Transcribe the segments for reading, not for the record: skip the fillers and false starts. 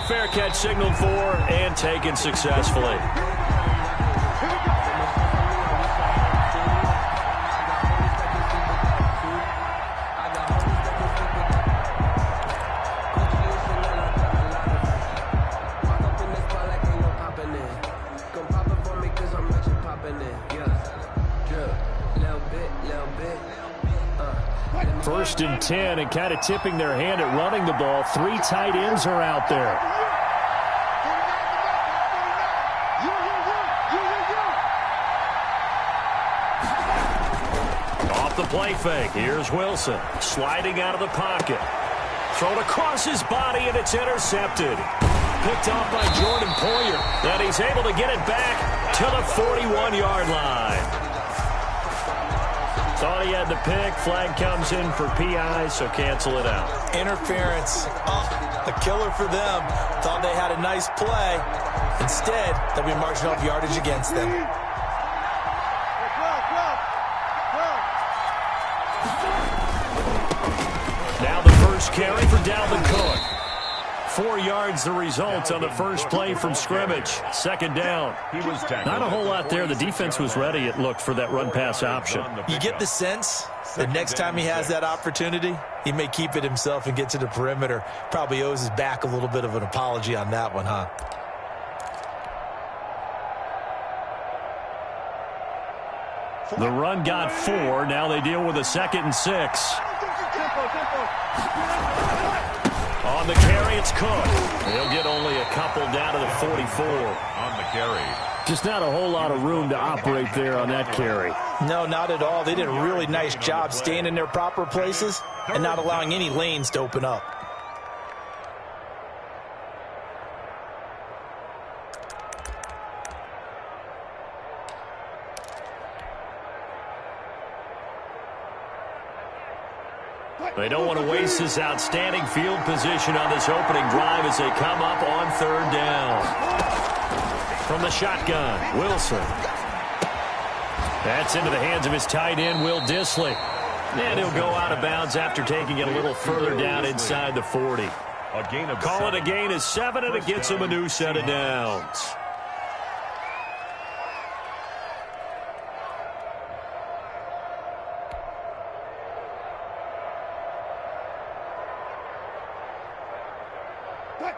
fair catch signaled for and taken successfully. First and 10, and kind of tipping their hand at running the ball. 3 tight ends are out there. Off the play fake. Here's Wilson sliding out of the pocket. Thrown across his body, and it's intercepted. Picked off by Jordan Poyer. And he's able to get it back to the 41-yard line. Thought he had the pick. Flag comes in for PI, so cancel it out. Interference. A killer for them. Thought they had a nice play. Instead, they'll be marching off yardage against them. Now the first carry for Dalvin Cook. 4 yards the result on the first play from scrimmage. Second down. Not a whole lot there. The defense was ready, it looked, for that run-pass option. You get the sense that next time he has that opportunity, he may keep it himself and get to the perimeter. Probably owes his back a little bit of an apology on that one, huh? The run got 4. Now they deal with a 2nd and 6. On the carry, it's Cook. He'll get only a couple down to the 44. On the carry. Just not a whole lot of room to operate there on that carry. No, not at all. They did a really nice job staying in their proper places and not allowing any lanes to open up. They don't want to waste this outstanding field position on this opening drive as they come up on 3rd down. From the shotgun, Wilson. That's into the hands of his tight end, Will Dissly. And he'll go out of bounds after taking it a little further down inside the 40. Call it a gain of 7, and it gets him a new set of downs.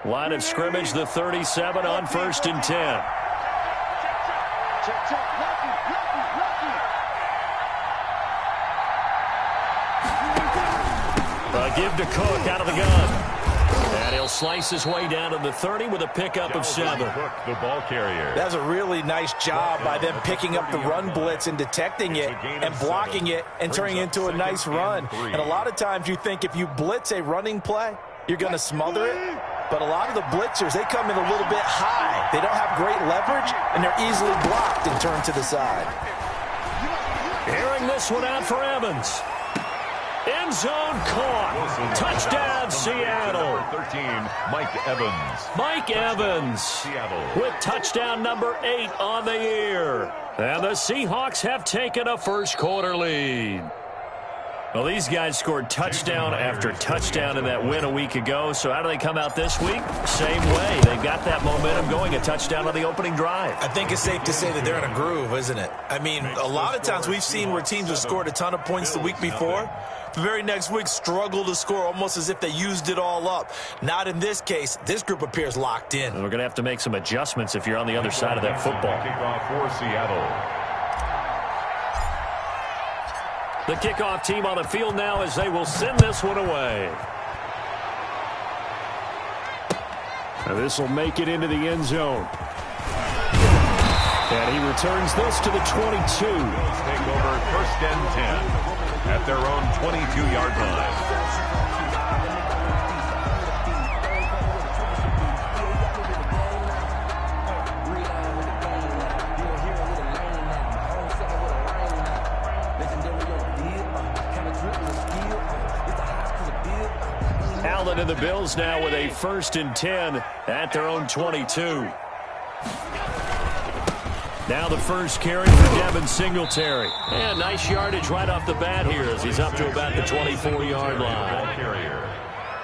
Line of scrimmage, the 37 on 1st and 10. A give to Cook out of the gun. And he'll slice his way down to the 30 with a pickup of 7. The ball carrier. That's a really nice job by them picking up the run blitz and detecting it and blocking it and turning it into a nice run. And a lot of times you think if you blitz a running play, you're going to smother it. But a lot of the blitzers, they come in a little bit high. They don't have great leverage, and they're easily blocked and turned to the side. Airing this one out for Evans. End zone caught. Touchdown, Seattle. 13, Mike Evans. Mike Evans Seattle with touchdown number 8 on the year. And the Seahawks have taken a first-quarter lead. Well, these guys scored touchdown after touchdown in that win a week ago. So how do they come out this week? Same way. They've got that momentum going, a touchdown on the opening drive. I think it's safe to say that they're in a groove, isn't it? I mean, a lot of times we've seen where teams have scored a ton of points the week before. The very next week struggle to score almost as if they used it all up. Not in this case. This group appears locked in. And we're going to have to make some adjustments if you're on the other side of that football. Kickoff for Seattle. The kickoff team on the field now as they will send this one away. And this will make it into the end zone. And he returns this to the 22. Take over 1st and 10 at their own 22-yard line. Allen and the Bills now with a 1st and 10 at their own 22. Now the first carry for Devin Singletary. And nice yardage right off the bat here as he's up to about the 24-yard line.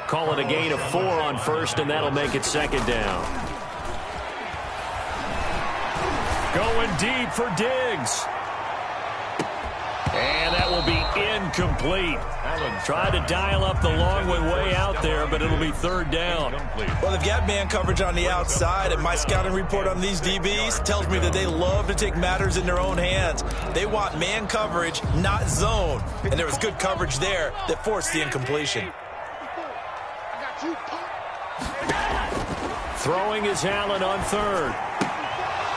Call it a gain of 4 on first, and that'll make it second down. Going deep for Diggs. And that will be incomplete. Tried to dial up the long way out there, but it'll be third down. Well, they've got man coverage on the outside, and my scouting report on these DBs tells me that they love to take matters in their own hands. They want man coverage, not zone. And there was good coverage there that forced the incompletion. Throwing is Allen on third.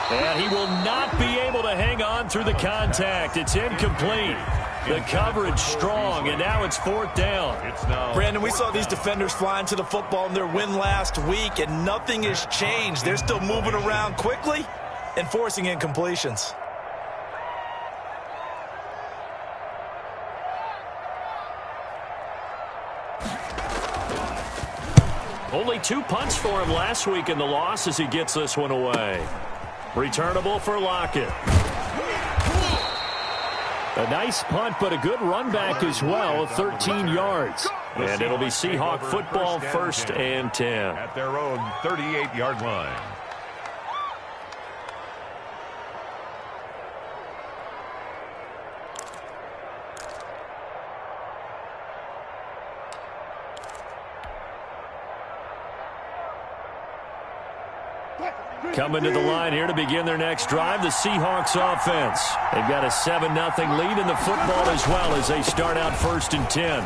And he will not be able to hang on through the contact. It's incomplete. The coverage strong, and now it's fourth down. Brandon, we saw these defenders flying to the football in their win last week, and nothing has changed. They're still moving around quickly and forcing incompletions. Only 2 punts for him last week in the loss as he gets this one away. Returnable for Lockett. A nice punt, but a good run back as well of 13 yards. And it'll be Seahawk football, 1st and 10. At their own 38-yard line. Coming to the line here to begin their next drive, the Seahawks offense. They've got a 7-0 lead in the football as well as they start out 1st and 10.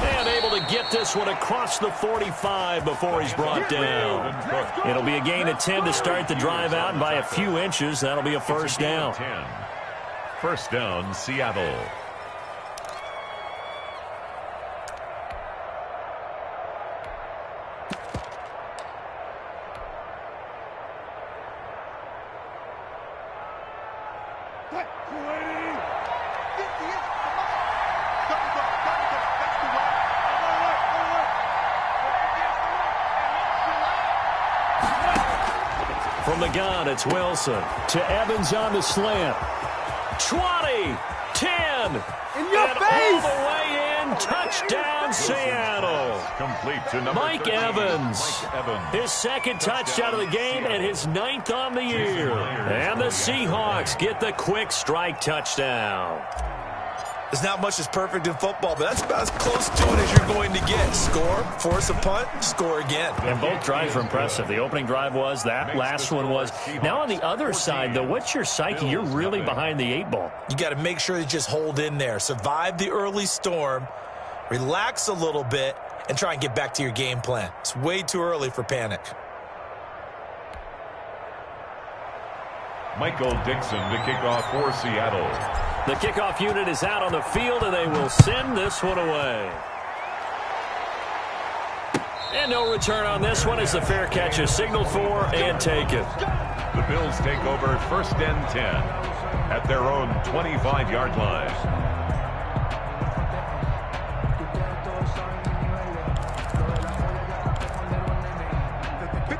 And able to get this one across the 45 before he's brought down. It'll be a gain of 10 to start the drive out, and by a few inches, that'll be a first down. First down, Seattle. From the gun, it's Wilson. To Evans on the slant. 20, 10. In your face! All the way in. Touchdown, Seattle. Complete to number Mike 13, Evans. Mike Evans. His second touchdown of the game and his 9th on the year. And the Seahawks get the quick strike touchdown. There's not much that's perfect in football, but that's about as close to it as you're going to get. Score, force a punt, score again. And both drives were impressive. The opening drive was, that last one was. Now on the other side, though, what's your psyche? You're really behind the 8 ball. You got to make sure you just hold in there. Survive the early storm, relax a little bit, and try and get back to your game plan. It's way too early for panic. Michael Dixon to kick off for Seattle. The kickoff unit is out on the field, and they will send this one away. And no return on this one as the fair catch is signaled for and taken. The Bills take over 1st and 10 at their own 25-yard line.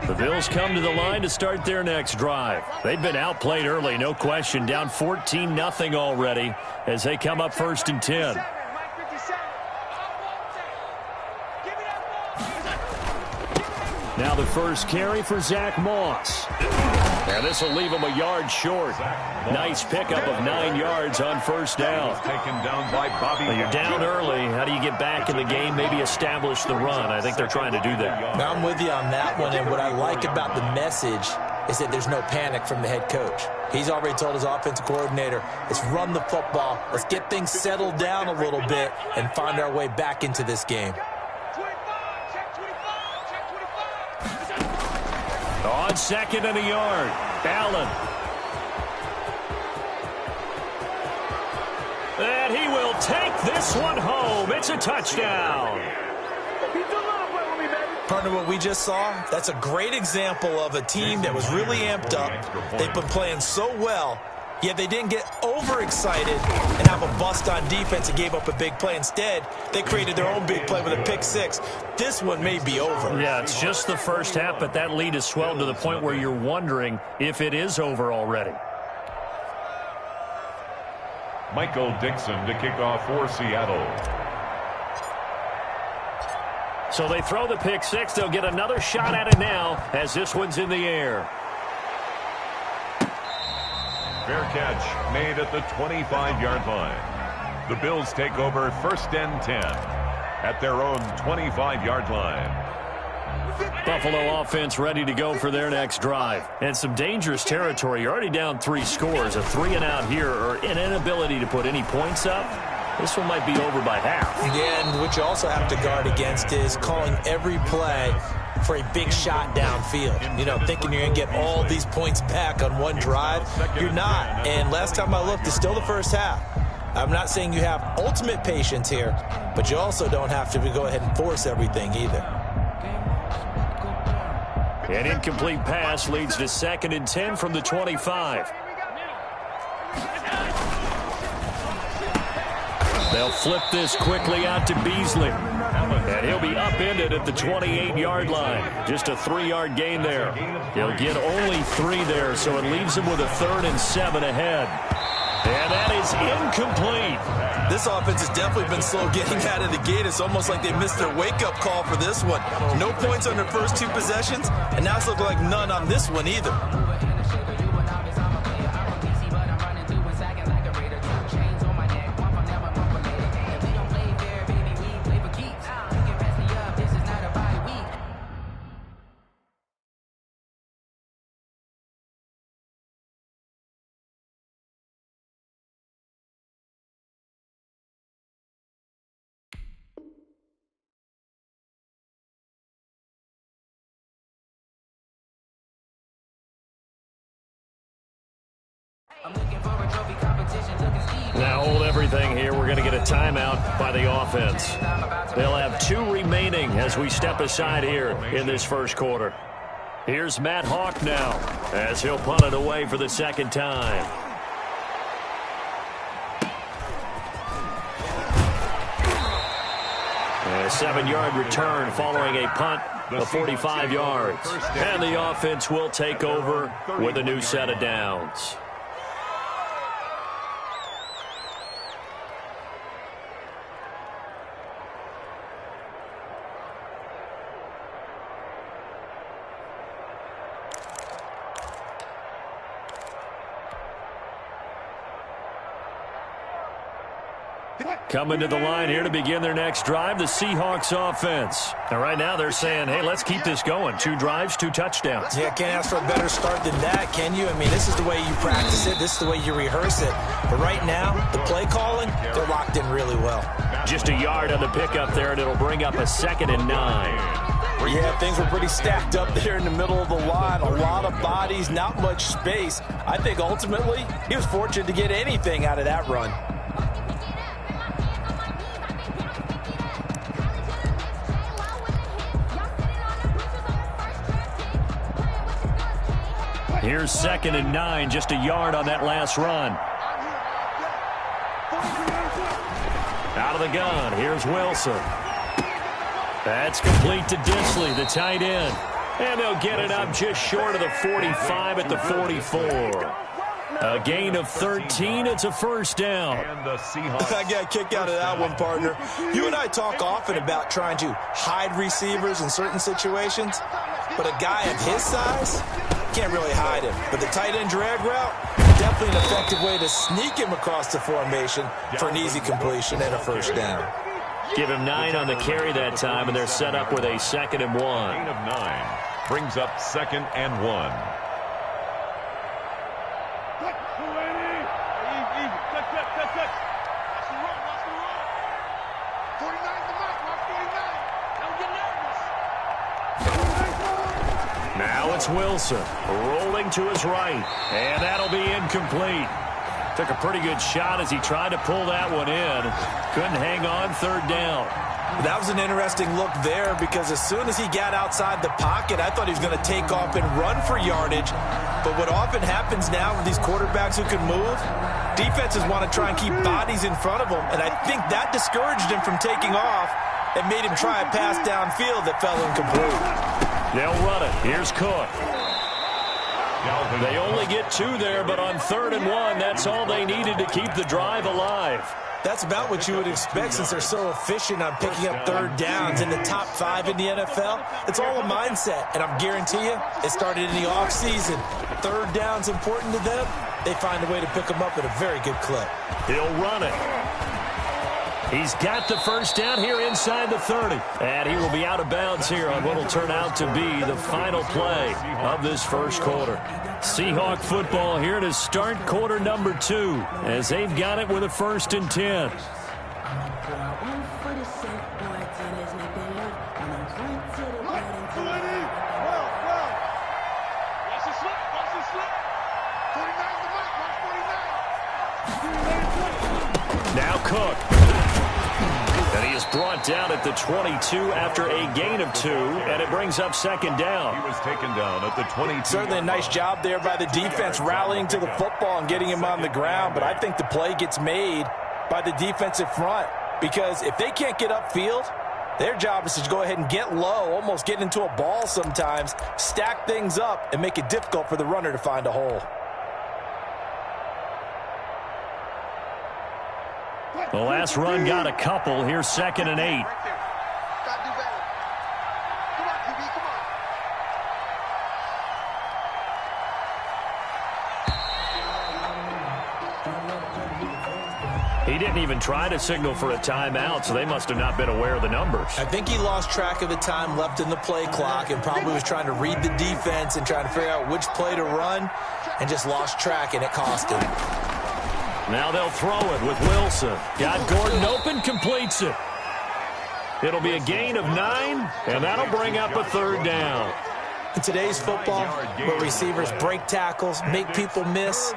The Bills come to the line to start their next drive. They've been outplayed early, no question, down 14-0 already as they come up 1st and 10. Now the first carry for Zach Moss. And this will leave him a yard short. Nice pickup of 9 yards on first down. Taken down by Bobby. Well, you're down early. How do you get back in the game, maybe establish the run? I think they're trying to do that. Now I'm with you on that one, and what I like about the message is that there's no panic from the head coach. He's already told his offensive coordinator, let's run the football, let's get things settled down a little bit, and find our way back into this game. On 2nd and a yard, Allen. And he will take this one home. It's a touchdown. Partner, what we just saw, that's a great example of a team that was really amped up. They've been playing so well, yet they didn't get overexcited and have a bust on defense and gave up a big play. Instead, they created their own big play with a pick six. This one may be over. Yeah, it's just the first half, but that lead has swelled to the point where you're wondering if it is over already. Michael Dixon to kick off for Seattle. So they throw the pick six. They'll get another shot at it now as this one's in the air. Fair catch made at the 25-yard line. The Bills take over 1st and 10 at their own 25-yard line. Buffalo offense ready to go for their next drive. And some dangerous territory. You're already down 3 scores. A 3-and-out here or an inability to put any points up. This one might be over by half. Yeah, and what you also have to guard against is calling every play for a big shot downfield. You know, thinking you're going to get all these points back on one drive. You're not. And last time I looked, it's still the first half. I'm not saying you have ultimate patience here, but you also don't have to go ahead and force everything either. An incomplete pass leads to 2nd and 10 from the 25. They'll flip this quickly out to Beasley. And he'll be upended at the 28-yard line. Just a 3-yard gain there. He'll get only 3 there, so it leaves him with a 3rd and 7 ahead. And that is incomplete. This offense has definitely been slow getting out of the gate. It's almost like they missed their wake-up call for this one. No points on their first 2 possessions, and now it's looking like none on this one either. Now hold everything here. We're going to get a timeout by the offense. They'll have 2 remaining as we step aside here in this first quarter. Here's Matt Hawk now as he'll punt it away for the 2nd time. And a 7-yard return following a punt of 45 yards. And the offense will take over with a new set of downs. Coming to the line here to begin their next drive, the Seahawks offense. And right now they're saying, hey, let's keep this going. 2 drives, 2 touchdowns. Yeah, can't ask for a better start than that, can you? I mean, this is the way you practice it. This is the way you rehearse it. But right now, the play calling, they're locked in really well. Just a yard on the pickup there, and it'll bring up a 2nd and 9. Yeah, things were pretty stacked up there in the middle of the line. A lot of bodies, not much space. I think ultimately he was fortunate to get anything out of that run. Here's 2nd and 9, just a yard on that last run. Out of the gun, here's Wilson. That's complete to Disley, the tight end. And they'll get it up just short of the 45 at the 44. A gain of 13, it's a 1st down. And the Seahawks. I got a kick out of that one, partner. You and I talk often about trying to hide receivers in certain situations, but a guy of his size can't really hide him. But the tight end drag route, definitely an effective way to sneak him across the formation for an easy completion and a 1st down. Give him 9 on the carry that time, and they're set up with a 2nd and 1. Gain of 9 brings up 2nd and 1. Now it's Wilson rolling to his right, and that'll be incomplete. Took a pretty good shot as he tried to pull that one in. Couldn't hang on, 3rd down. That was an interesting look there because as soon as he got outside the pocket, I thought he was going to take off and run for yardage. But what often happens now with these quarterbacks who can move, defenses want to try and keep bodies in front of them, and I think that discouraged him from taking off and made him try a pass downfield that fell incomplete. They'll run it. Here's Cook. They only get 2 there, but on 3rd and 1, that's all they needed to keep the drive alive. That's about what you would expect since they're so efficient on picking up third downs in the top 5 in the NFL. It's all a mindset, and I'm guarantee you it started in the offseason. Third down's important to them. They find a way to pick them up at a very good clip. He'll run it. He's got the first down here inside the 30. And he will be out of bounds here on what will turn out to be the final play of this first quarter. Seahawk football here to start quarter number 2 as they've got it with a 1st and 10. Now Cook. And he is brought down at the 22 after a gain of 2, and it brings up 2nd down. He was taken down at the 22. Certainly a nice job there by the defense rallying to the football and getting him on the ground, but I think the play gets made by the defensive front because if they can't get upfield, their job is to go ahead and get low, almost get into a ball sometimes, stack things up, and make it difficult for the runner to find a hole. The last run got a couple. Here's 2nd and 8. He didn't even try to signal for a timeout, so they must have not been aware of the numbers. I think he lost track of the time left in the play clock and probably was trying to read the defense and trying to figure out which play to run and just lost track, and it cost him. Now they'll throw it with Wilson. Got Gordon open, completes it. It'll be a gain of 9, and that'll bring up a 3rd down. In today's football, where receivers break tackles, make people miss,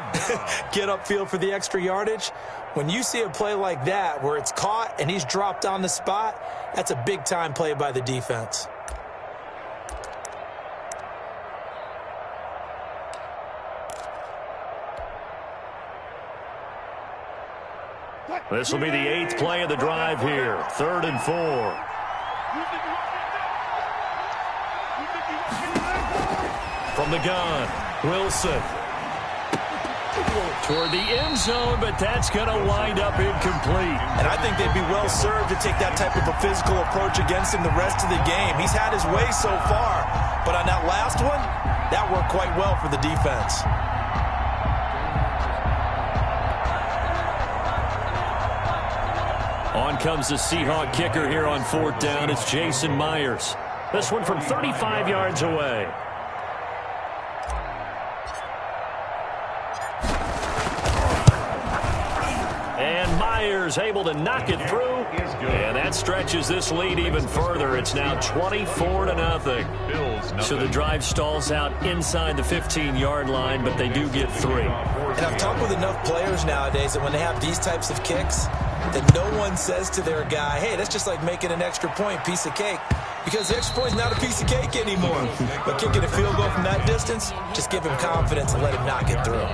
get upfield for the extra yardage, when you see a play like that where it's caught and he's dropped on the spot, that's a big-time play by the defense. This will be the 8th play of the drive here. 3rd and 4. From the gun, Wilson. Toward the end zone, but that's going to wind up incomplete. And I think they'd be well served to take that type of a physical approach against him the rest of the game. He's had his way so far, but on that last one, that worked quite well for the defense. On comes the Seahawk kicker here on 4th down. It's Jason Myers. This one from 35 yards away. And Myers able to knock it through. And that stretches this lead even further. It's now 24-0. So the drive stalls out inside the 15-yard line, but they do get 3. And I've talked with enough players nowadays that when they have these types of kicks, that no one says to their guy, hey, that's just like making an extra point, piece of cake. Because the extra point is not a piece of cake anymore. But kicking a field goal from that distance, just give him confidence and let him knock it through.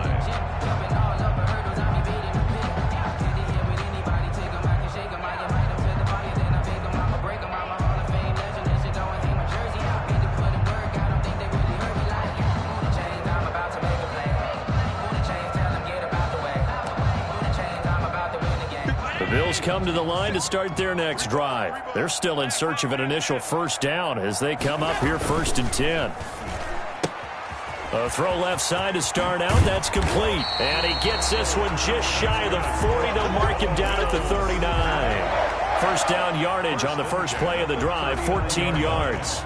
Bills come to the line to start their next drive. They're still in search of an initial 1st down as they come up here 1st and 10. A throw left side to start out. That's complete. And he gets this one just shy of the 40. They'll mark him down at the 39. 1st down yardage on the first play of the drive, 14 yards.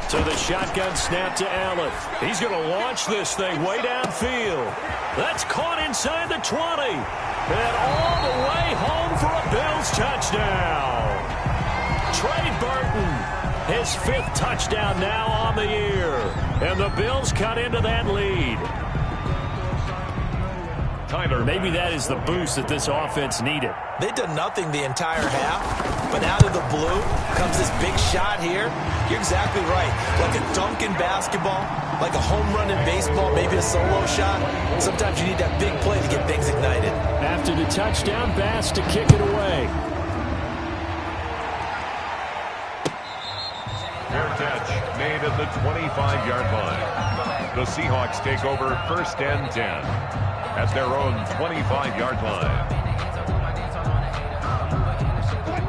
So the shotgun snap to Allen. He's going to launch this thing way downfield. That's caught inside the 20. And all the way home for a Bills touchdown. Trey Burton, his 5th touchdown now on the year. And the Bills cut into that lead. Maybe that is the boost that this offense needed. They've done nothing the entire half, but out of the blue comes this big shot here. You're exactly right. Like a dunk in basketball, like a home run in baseball, maybe a solo shot. Sometimes you need that big play to get things ignited. After the touchdown, Bass to kick it away. Fair catch made at the 25-yard line. The Seahawks take over 1st and 10 at their own 25-yard line.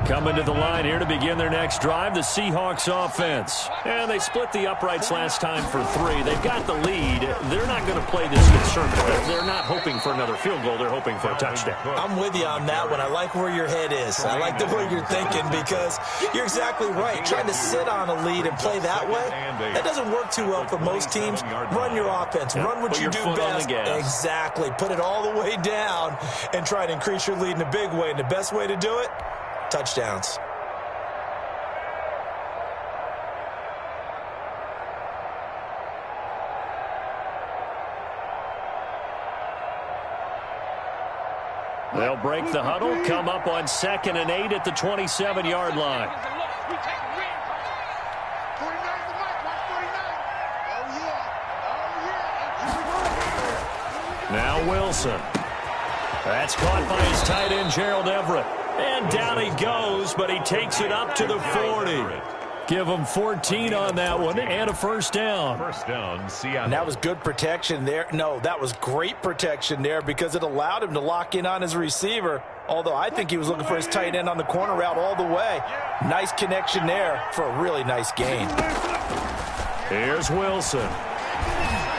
Coming to the line here to begin their next drive, the Seahawks offense. And they split the uprights last time for 3. They've got the lead. They're not going to play this conservative. They're not hoping for another field goal. They're hoping for a touchdown. I'm with you on that one. I like where your head is. I like the way you're thinking because you're exactly right. Trying to sit on a lead and play that way, that doesn't work too well for most teams. Run your offense. Run what you do best. Exactly. Put it all the way down and try to increase your lead in a big way. And the best way to do it, touchdowns. They'll break the huddle, come up on 2nd and 8 at the 27-yard line. Now Wilson. That's caught by his tight end, Gerald Everett. And down he goes, but he takes it up to the 40. Give him 14 on that one and a first down. First down, Seattle. And that was good protection there. No, that was great protection there because it allowed him to lock in on his receiver. Although I think he was looking for his tight end on the corner route all the way. Nice connection there for a really nice gain. Here's Wilson.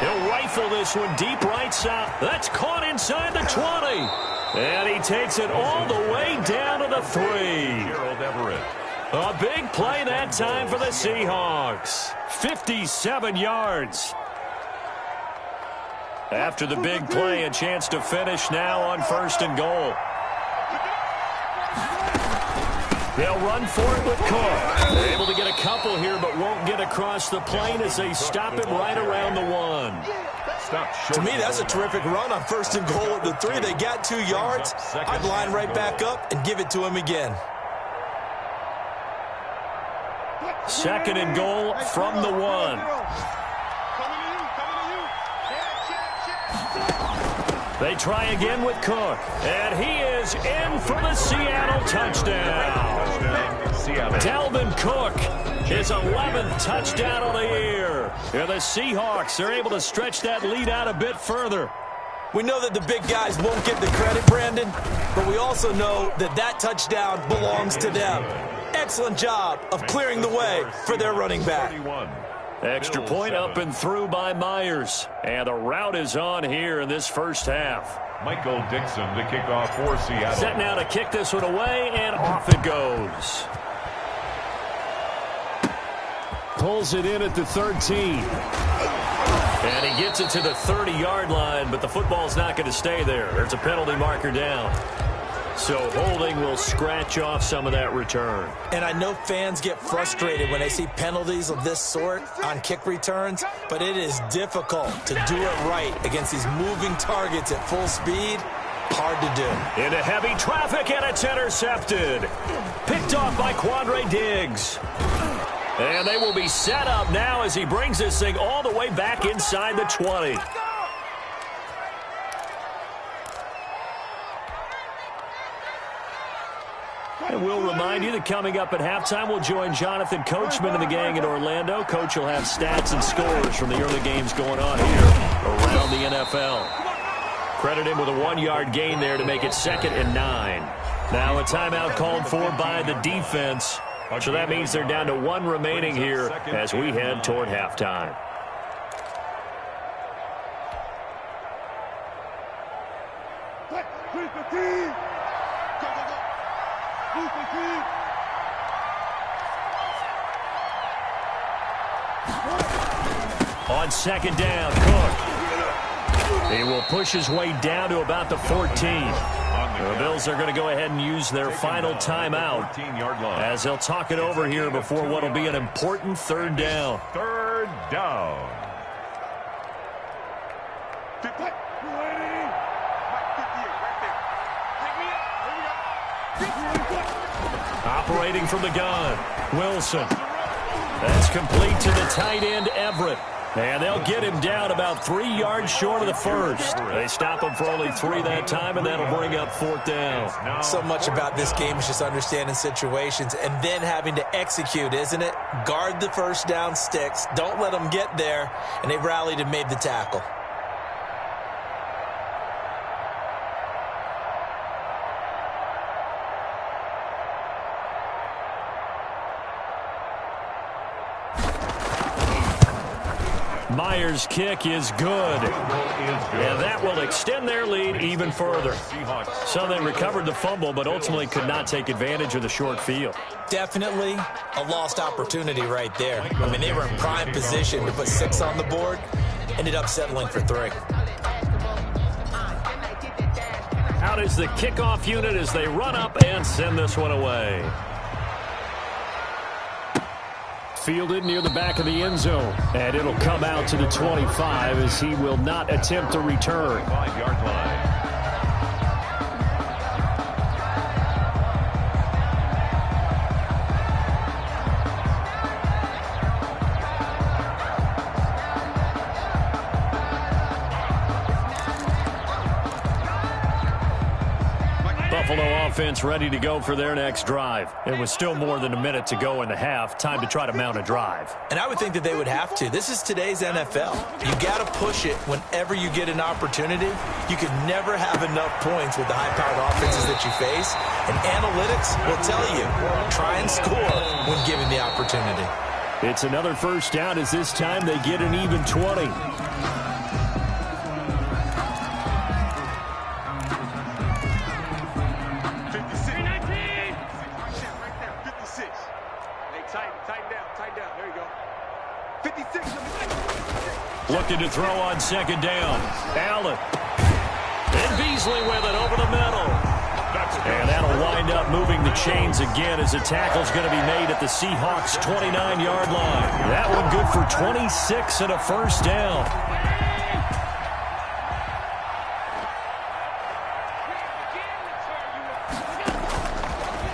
He'll rifle this one deep right side. That's caught inside the 20. And he takes it all the way down to the 3. Gerald Everett. A big play that time for the Seahawks. 57 yards. After the big play, a chance to finish now on 1st and goal. They'll run for it with Cook. They're able to get a couple here, but won't get across the plane as they stop him right around the 1. To me, that's a terrific run on 1st and goal at the 3. They got 2 yards. I'd line right back up and give it to him again. 2nd and goal from the 1. They try again with Cook. And he is in for the Seattle touchdown. Dalvin Cook, his 11th touchdown of the year. And the Seahawks are able to stretch that lead out a bit further. We know that the big guys won't get the credit, Brandon, but we also know that that touchdown belongs to them. Excellent job of clearing the way for their running back. Extra point up and through by Myers. And the route is on here in this first half. Michael Dixon to kick off for Seattle. Set now to kick this one away, and off it goes. Pulls it in at the 13. And he gets it to the 30-yard line, but the football's not going to stay there. There's a penalty marker down. So holding will scratch off some of that return. And I know fans get frustrated when they see penalties of this sort on kick returns, but it is difficult to do it right against these moving targets at full speed. Hard to do. Into heavy traffic, and it's intercepted. Picked off by Quandre Diggs. And they will be set up now as he brings this thing all the way back inside the 20. And we'll remind you that coming up at halftime, we'll join Jonathan Coachman and the gang in Orlando. Coach will have stats and scores from the early games going on here around the NFL. Credit him with a 1-yard gain there to make it 2nd and 9. Now a timeout called for by the defense. So that means they're down to 1 remaining here as we head toward halftime. On 2nd down, Cook. He will push his way down to about the 14. The Bills are going to go ahead and use their final timeout as they'll talk it over here before what will be an important 3rd down. 3rd down. Operating from the gun, Wilson. That's complete to the tight end, Everett. And they'll get him down about 3 yards short of the first. They stop him for only 3 that time, and that'll bring up 4th down. So much about this game is just understanding situations and then having to execute, isn't it? Guard the first down sticks. Don't let them get there. And they rallied and made the tackle. Myers' kick is good. And that will extend their lead even further. So they recovered the fumble, but ultimately could not take advantage of the short field. Definitely a lost opportunity right there. I mean, they were in prime position to put 6 on the board. Ended up settling for 3. Out is the kickoff unit as they run up and send this one away. Fielded near the back of the end zone. And it'll come out to the 25 as he will not attempt to return. 5-yard line. Buffalo offense ready to go for their next drive. It was still more than a minute to go in the half. Time to try to mount a drive. And I would think that they would have to. This is today's NFL. You got to push it whenever you get an opportunity. You can never have enough points with the high-powered offenses that you face. And analytics will tell you, try and score when given the opportunity. It's another first down as this time they get an even 20. Looking to throw on 2nd down. Allen. And Beasley with it over the middle. And that'll wind up moving the chains again as the tackle's going to be made at the Seahawks' 29-yard line. That one good for 26 and a first down.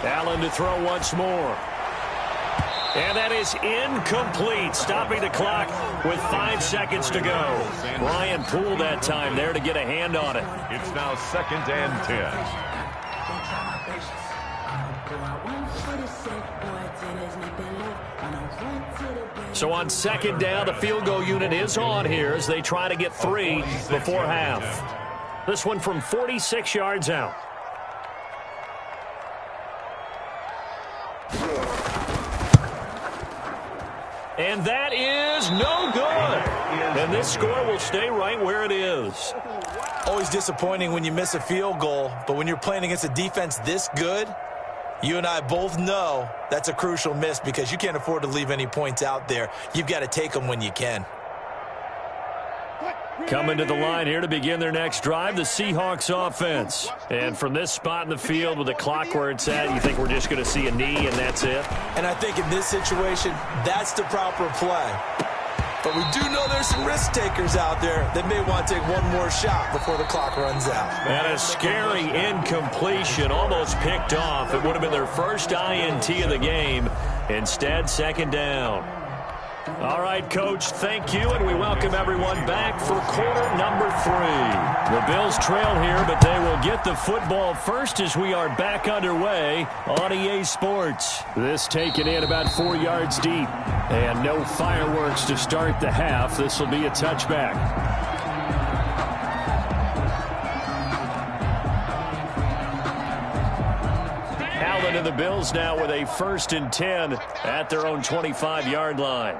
Allen to throw once more. And that is incomplete, stopping the clock with 5 seconds to go. Ryan Poole that time there to get a hand on it. It's now 2nd and 10. So on 2nd down, the field goal unit is on here as they try to get 3 before half. This one from 46 yards out. And that is no good. And this score will stay right where it is. Always disappointing when you miss a field goal, but when you're playing against a defense this good, you and I both know that's a crucial miss because you can't afford to leave any points out there. You've got to take them when you can. Coming to the line here to begin their next drive, the Seahawks offense. And from this spot in the field with the clock where it's at, you think we're just going to see a knee and that's it? And I think in this situation, that's the proper play. But we do know there's some risk takers out there that may want to take one more shot before the clock runs out. And a scary incompletion, almost picked off. It would have been their first INT of the game. Instead, 2nd down. All right, Coach, thank you, and we welcome everyone back for quarter number 3. The Bills trail here, but they will get the football first as we are back underway on EA Sports. This taken in about 4 yards deep, and no fireworks to start the half. This will be a touchback. Allen and the Bills now with a 1st and 10 at their own 25-yard line.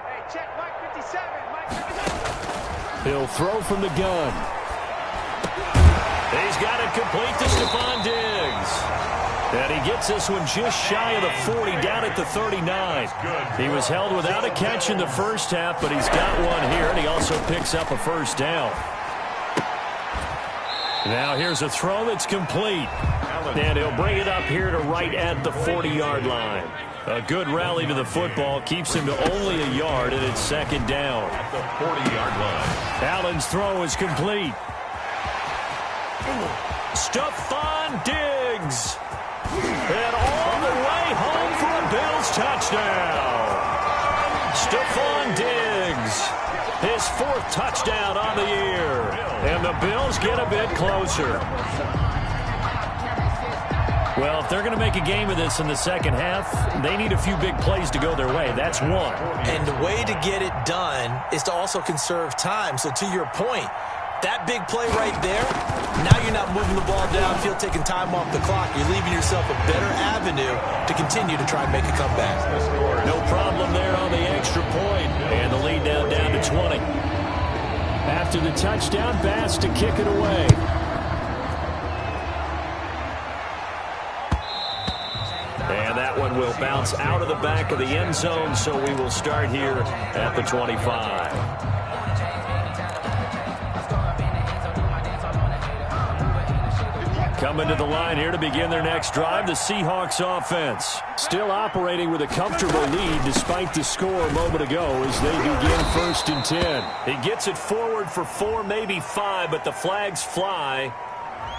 He'll throw from the gun. He's got it complete to Stephon Diggs. And he gets this one just shy of the 40, down at the 39. He was held without a catch in the first half, but he's got one here, and he also picks up a first down. Now here's a throw that's complete. And he'll bring it up here to right at the 40-yard line. A good rally to the football keeps him to only a yard, and it's 2nd down. At the 40-yard line. Allen's throw is complete. Stephon Diggs. And all the way home for a Bills touchdown. Stephon Diggs. His 4th touchdown on the year. And the Bills get a bit closer. Well, if they're going to make a game of this in the second half, they need a few big plays to go their way. That's one. And the way to get it done is to also conserve time. So to your point, that big play right there, now you're not moving the ball downfield, taking time off the clock. You're leaving yourself a better avenue to continue to try and make a comeback. No problem there on the extra point. And the lead down to 20. After the touchdown pass to kick it away. And that one will bounce out of the back of the end zone, so we will start here at the 25. Coming to the line here to begin their next drive, the Seahawks offense. Still operating with a comfortable lead despite the score a moment ago as they begin 1st and 10. He gets it forward for 4, maybe 5, but the flags fly.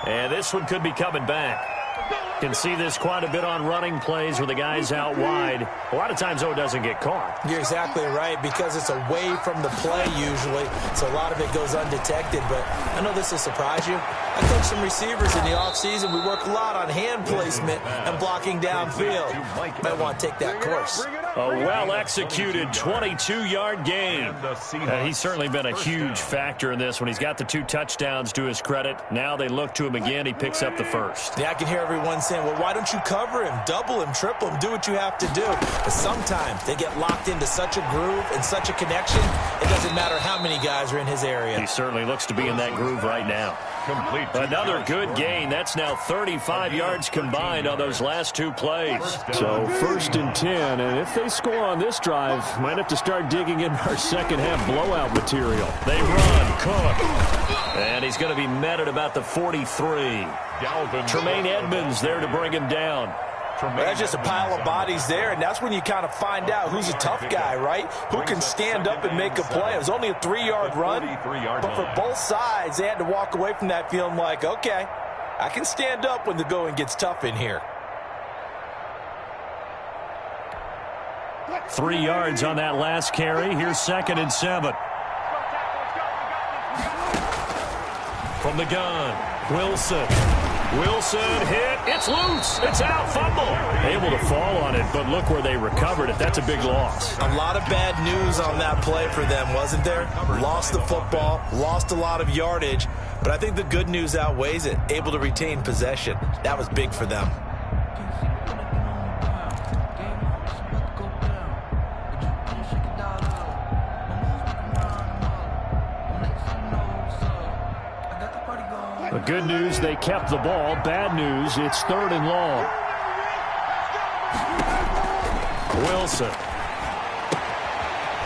And this one could be coming back. Can see this quite a bit on running plays where the guy's out wide. A lot of times, though, it doesn't get caught. You're exactly right, because it's away from the play usually, so a lot of it goes undetected. But I know this will surprise you. I coach some receivers in the offseason. We work a lot on hand placement and blocking downfield. Might want to take that course. A well-executed 22-yard gain. He's certainly been a huge factor in this when he's got the 2 touchdowns to his credit. Now they look to him again. He picks up the first. Yeah, I can hear everyone saying, well, why don't you cover him, double him, triple him, do what you have to do. But sometimes they get locked into such a groove and such a connection, it doesn't matter how many guys are in his area. He certainly looks to be in that groove right now. Another good gain. That's now 35 yards combined on those last 2 plays. So 1st and 10, and if they score on this drive, might have to start digging in our second half blowout material. They run, Cook, and he's going to be met at about the 43. Tremaine Edmonds there to bring him down. There's just a pile of bodies there, and that's when you kind of find out who's a tough guy, right? Who can stand up and make a play. It was only a 3-yard run, but for both sides, they had to walk away from that feeling like, okay, I can stand up when the going gets tough in here. 3 yards on that last carry. Here's 2nd and 7. From the gun, Wilson hit. It's loose. It's out. Fumble. Able to fall on it, but look where they recovered it. That's a big loss. A lot of bad news on that play for them, wasn't there? Lost the football, lost a lot of yardage, but I think the good news outweighs it. Able to retain possession. That was big for them. The good news, they kept the ball. Bad news, it's 3rd and long. Wilson.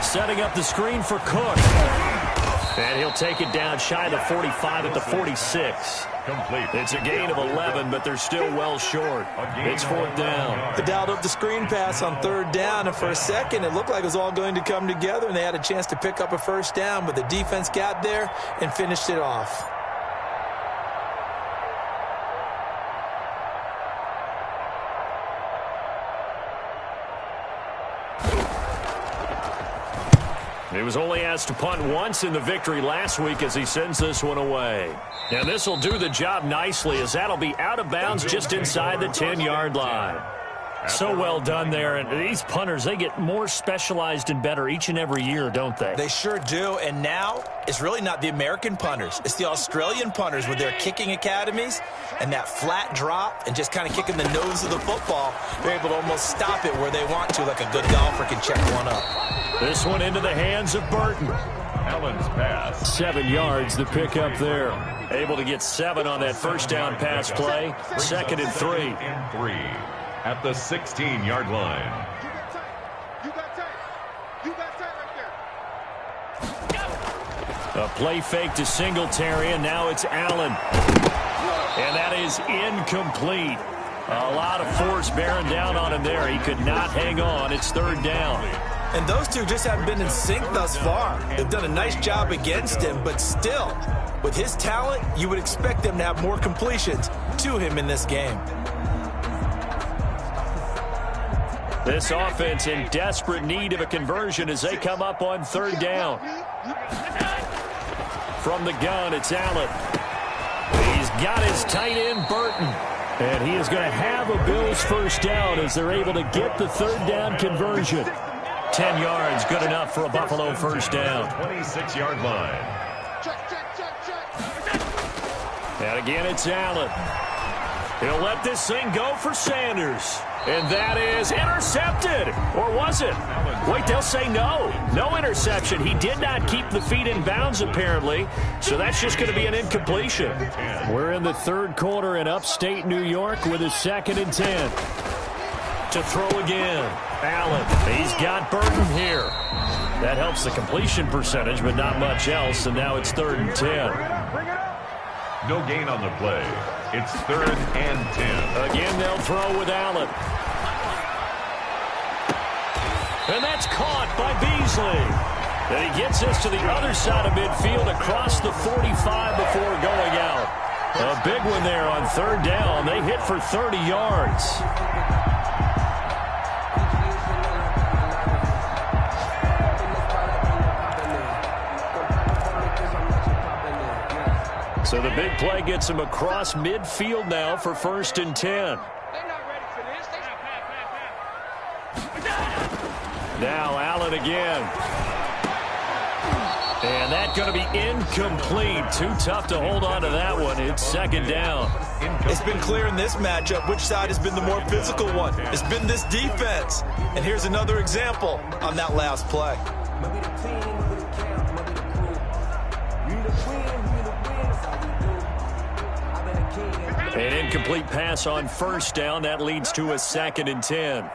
Setting up the screen for Cook. And he'll take it down shy of the 45 at the 46. It's a gain of 11, but they're still well short. It's 4th down. They dialed up the screen pass on 3rd down, and for a second it looked like it was all going to come together, and they had a chance to pick up a 1st down, but the defense got there and finished it off. He was only asked to punt once in the victory last week as he sends this one away. And this will do the job nicely as that'll be out of bounds just inside the 10-yard line. So well done there. And these punters, they get more specialized and better each and every year, don't they? They sure do. And now it's really not the American punters. It's the Australian punters with their kicking academies and that flat drop and just kind of kicking the nose of the football. They're able to almost stop it where they want to, like a good golfer can check one up. This one into the hands of Burton. Allen's pass. 7 yards, the pickup there. Able to get 7 on that 1st down pass play. 2nd and 3. At the 16-yard line. A play fake to Singletary, and now it's Allen. And that is incomplete. A lot of force bearing down on him there. He could not hang on. It's 3rd down. And those two just haven't been in sync thus far. They've done a nice job against him, but still, with his talent, you would expect them to have more completions to him in this game. This offense in desperate need of a conversion as they come up on third down. From the gun, it's Allen. He's got his tight end, Burton. And he is going to have a Bills first down as they're able to get the third down conversion. 10 yards, good enough for a Buffalo first down. 26-yard line. And again, it's Allen. He'll let this thing go for Sanders. And that is intercepted. Or was it? Wait, they'll say no. No interception. He did not keep the feet in bounds, apparently. So that's just going to be an incompletion. We're in the third quarter in upstate New York with a 2nd and 10. To throw again. Allen. He's got Burton here. That helps the completion percentage, but not much else. And now it's 3rd and 10. No gain on the play. It's 3rd and 10. Again, they'll throw with Allen. And that's caught by Beasley. And he gets us to the other side of midfield across the 45 before going out. A big one there on 3rd down. They hit for 30 yards. So the big play gets him across midfield now for 1st and 10. Now Allen again. And that's going to be incomplete. Too tough to hold on to that one. It's 2nd down. It's been clear in this matchup which side has been the more physical one. It's been this defense. And here's another example on that last play. An incomplete pass on 1st down. That leads to a 2nd and 10.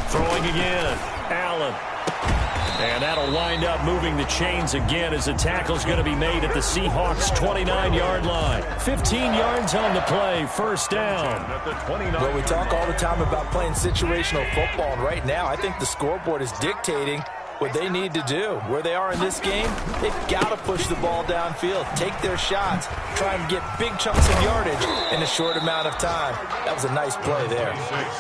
Throwing again. Allen. And that'll wind up moving the chains again as the tackle's going to be made at the Seahawks' 29-yard line. 15 yards on the play, 1st down. Well, we talk all the time about playing situational football, and right now I think the scoreboard is dictating what they need to do. Where they are in this game, they've got to push the ball downfield, take their shots, try and get big chunks of yardage in a short amount of time. That was a nice play there.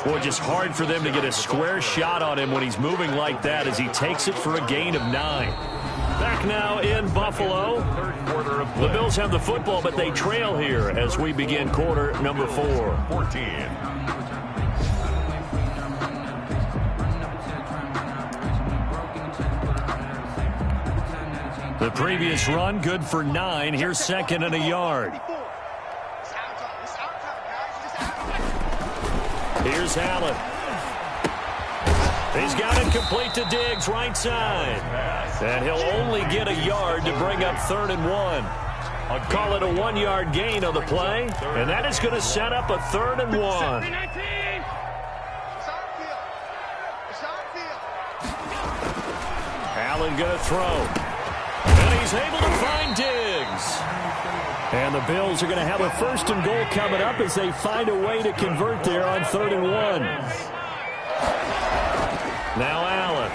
Boy, just hard for them to get a square shot on him when he's moving like that as he takes it for a gain of 9. Back now in Buffalo. The Bills have the football, but they trail here as we begin quarter number 4. 14. The previous run, good for 9. Here's 2nd and a yard. Here's Allen. He's got it complete to Diggs, right side. And he'll only get a yard to bring up 3rd and 1. I'll call it a 1-yard gain on the play. And that is going to set up a 3rd and 1. Allen going to throw. And he's able to find Diggs. And the Bills are going to have a 1st and goal coming up as they find a way to convert there on 3rd and 1. Now Allen.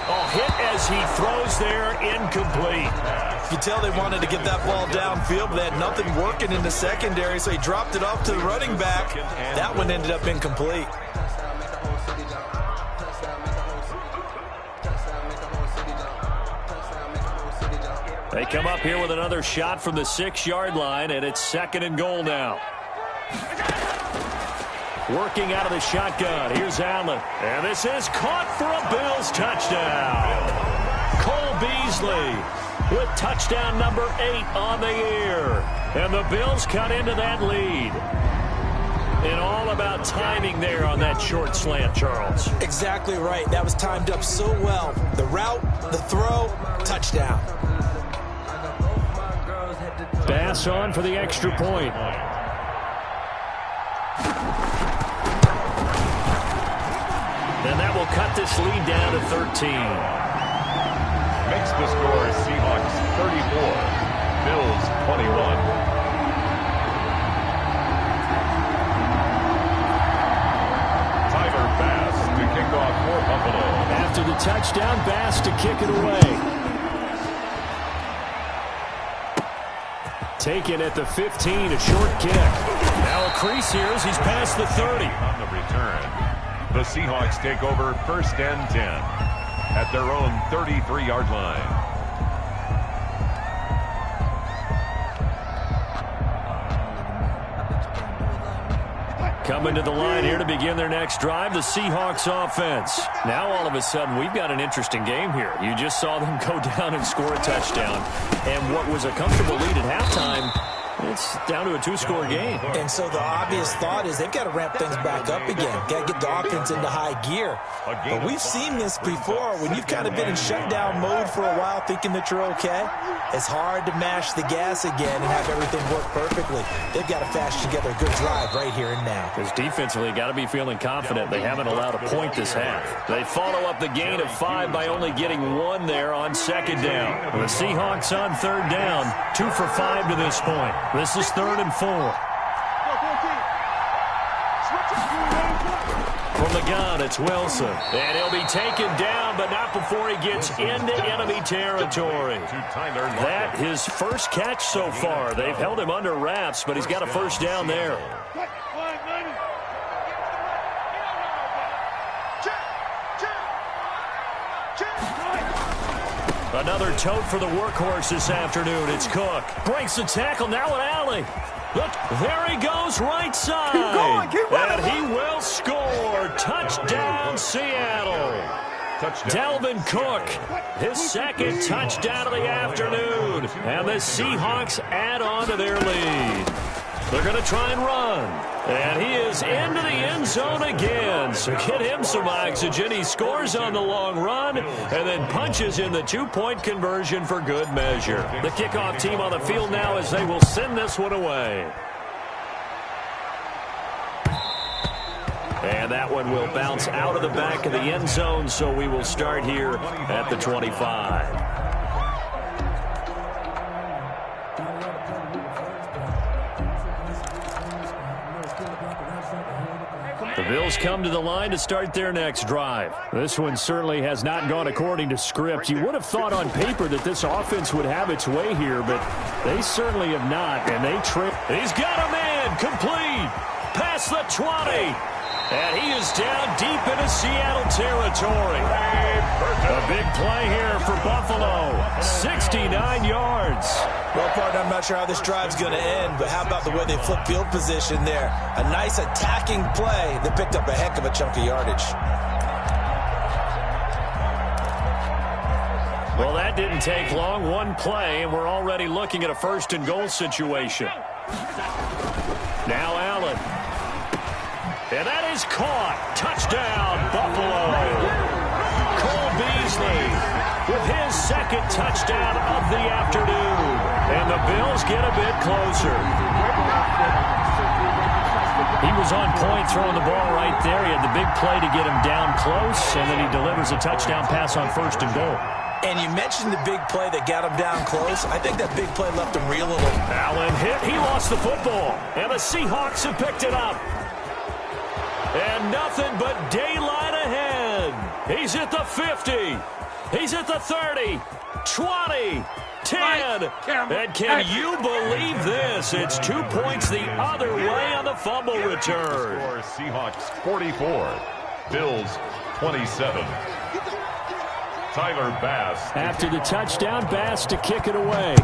Oh, hit as he throws there, incomplete. You can tell they wanted to get that ball downfield, but they had nothing working in the secondary, so he dropped it off to the running back. That one ended up incomplete. They come up here with another shot from the 6-yard line, and it's 2nd and goal now. Working out of the shotgun. Here's Allen. And this is caught for a Bills touchdown. Cole Beasley with touchdown number 8 on the year. And the Bills cut into that lead. And all about timing there on that short slant, Charles. Exactly right. That was timed up so well. The route, the throw, touchdown. Pass on for the extra point. And that will cut this lead down to 13. Makes the score Seahawks 34, Bills 21. Bass to kick off for Buffalo. After the touchdown, Bass to kick take it away. Taken at the 15, a short kick. Now a crease here as he's past the 30. On the return, the Seahawks take over 1st and 10 at their own 33-yard line. Coming to the line here to begin their next drive, the Seahawks offense. Now all of a sudden we've got an interesting game here. You just saw them go down and score a touchdown. And what was a comfortable lead at halftime, it's down to a 2-score game. And so the obvious thought is they've got to ramp things back up again. Got to get the offense into high gear. But we've seen this before. When you've kind of been in shutdown mode for a while thinking that you're okay, it's hard to mash the gas again and have everything work perfectly. They've got to fast together a good drive right here and now. Because defensively, got to be feeling confident. They haven't allowed a point this half. They follow up the gain of 5 by only getting 1 there on 2nd down. The Seahawks on 3rd down, 2 for 5 to this point. This is 3rd and 4. From the gun, it's Wilson. And he'll be taken down, but not before he gets into enemy territory. That his first catch so far. They've held him under wraps, but he's got a 1st down there. Another tote for the workhorse this afternoon. It's Cook. Breaks the tackle. Now an alley. Look, there he goes right side. Keep running. And he will score. Touchdown, Seattle. Dalvin Cook, his 2nd touchdown of the afternoon. And the Seahawks add on to their lead. They're going to try and run. And he is into the end zone again. So get him some oxygen. He scores on the long run and then punches in the 2-point conversion for good measure. The kickoff team on the field now as they will send this one away. And that one will bounce out of the back of the end zone, so we will start here at the 25. The Bills come to the line to start their next drive. This one certainly has not gone according to script. You would have thought on paper that this offense would have its way here, but they certainly have not, and they trip. He's got a man complete past the 20. And he is down deep into Seattle territory. A big play here for Buffalo. 69 yards. Well, partner, I'm not sure how this drive's going to end, but how about the way they flip field position there? A nice attacking play that picked up a heck of a chunk of yardage. Well, that didn't take long. One play, and we're already looking at a 1st and goal situation. Now Allen. And that is caught. Touchdown, Buffalo. Cole Beasley with his 2nd touchdown of the afternoon. And the Bills get a bit closer. He was on point throwing the ball right there. He had the big play to get him down close, and then he delivers a touchdown pass on 1st and goal. And you mentioned the big play that got him down close. I think that big play left him reel a little. Allen hit. He lost the football. And the Seahawks have picked it up. And nothing but daylight ahead. He's at the 50. He's at the 30, 20, 10. And can you believe this? It's 2 points the other way on the fumble return. Seahawks 44, Bills 27. Tyler Bass. After the touchdown, Bass to kick it away.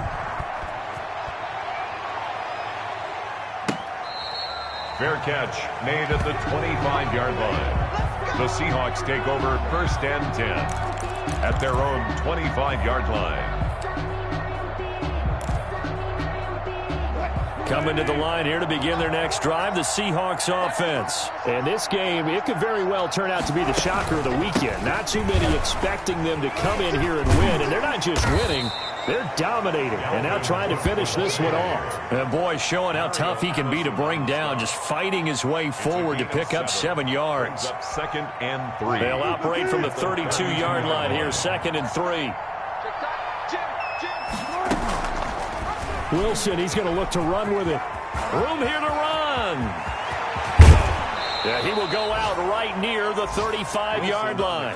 Fair catch made at the 25-yard line. The Seahawks take over 1st and 10 at their own 25-yard line. Coming to the line here to begin their next drive, the Seahawks offense. And this game, it could very well turn out to be the shocker of the weekend. Not too many expecting them to come in here and win. And they're not just winning, they're dominating. And now trying to finish this one off. And boy, showing how tough he can be to bring down, just fighting his way forward to pick up 7 yards. 2nd and 3. They'll operate from the 32-yard line here, 2nd and 3. Wilson, he's going to look to run with it. Room here to run. Yeah, he will go out right near the 35-yard line.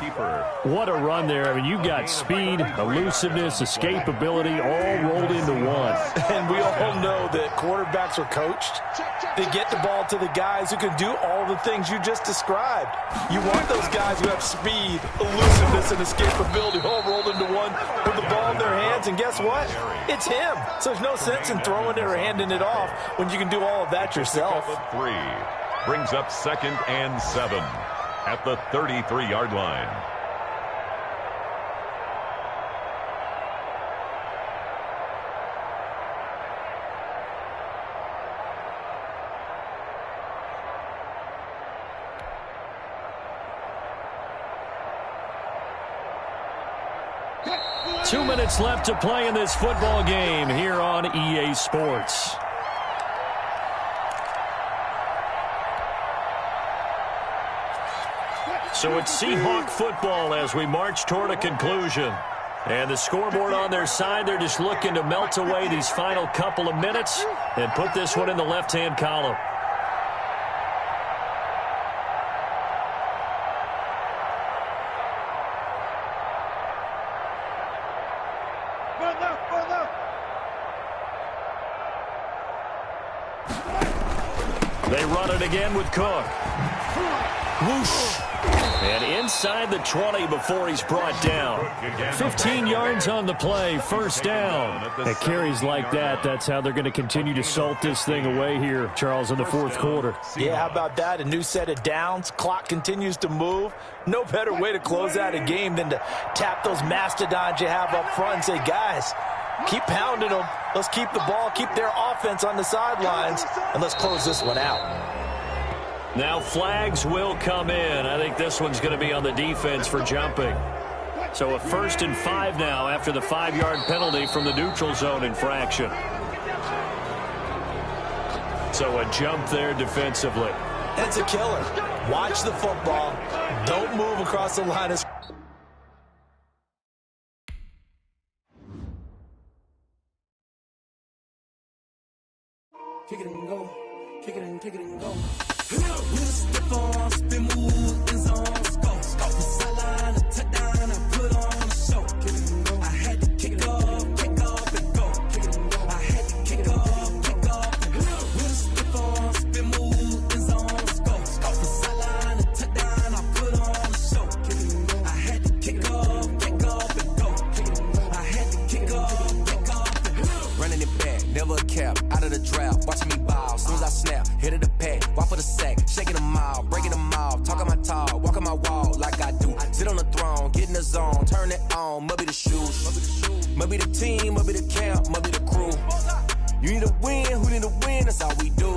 What a run there. I mean, you've got speed, elusiveness, escapability all rolled into one. And we all know that quarterbacks are coached to get the ball to the guys who can do all the things you just described. You want those guys who have speed, elusiveness, and escapability all rolled into one with the ball in their hands. And guess what? It's him. So there's no sense in throwing it or handing it off when you can do all of that yourself. 3 brings up 2nd and 7 at the 33-yard line. Two minutes left to play in this football game here on EA Sports. So it's Seahawk football as we march toward a conclusion. And the scoreboard on their side, they're just looking to melt away these final couple of minutes and put this one in the left-hand column. They run it again with Cook. Whoosh. And inside the 20 before he's brought down. 15 yards on the play, first down. At carries like that, that's how they're going to continue to salt this thing away here, Charles, in the fourth quarter. Yeah, how about that? A new set of downs. Clock continues to move. No better way to close out a game than to tap those mastodons you have up front and say, guys, keep pounding them. Let's keep the ball, keep their offense on the sidelines, and let's close this one out. Now flags will come in. I think this one's going to be on the defense for jumping. So a 1st and 5 now after the 5-yard penalty from the neutral zone infraction. So a jump there defensively. That's a killer. Watch the football. Don't move across the line of kick it and go, kick it and go. With a step on, spin move, in zone, go. Sideline, a touchdown, I put on a show. Kick it and go. I had to kick off and go. Kick it and go. I had to kick off and go. With a step on, spin move, in zone, go. Sideline, a touchdown, I put on a show. Kick it and go. I had to kick off and go. Kick it and go. I had to kick off and go. Running it back, never a cap, out of the draft, watching me ball. Soon as I snap, hit of the pack, walk for the sack, shaking them out, breaking them off, talking my talk, walking my wall like I do. Sit on the throne, get in the zone, turn it on, must be the shoes, must be the team, must be the camp, must be the crew. You need a win, who need a win, that's all we do.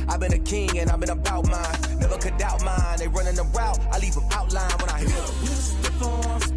I've been a king and I've been about mine, never could doubt mine. They running the route, I leave them outline when I hit them.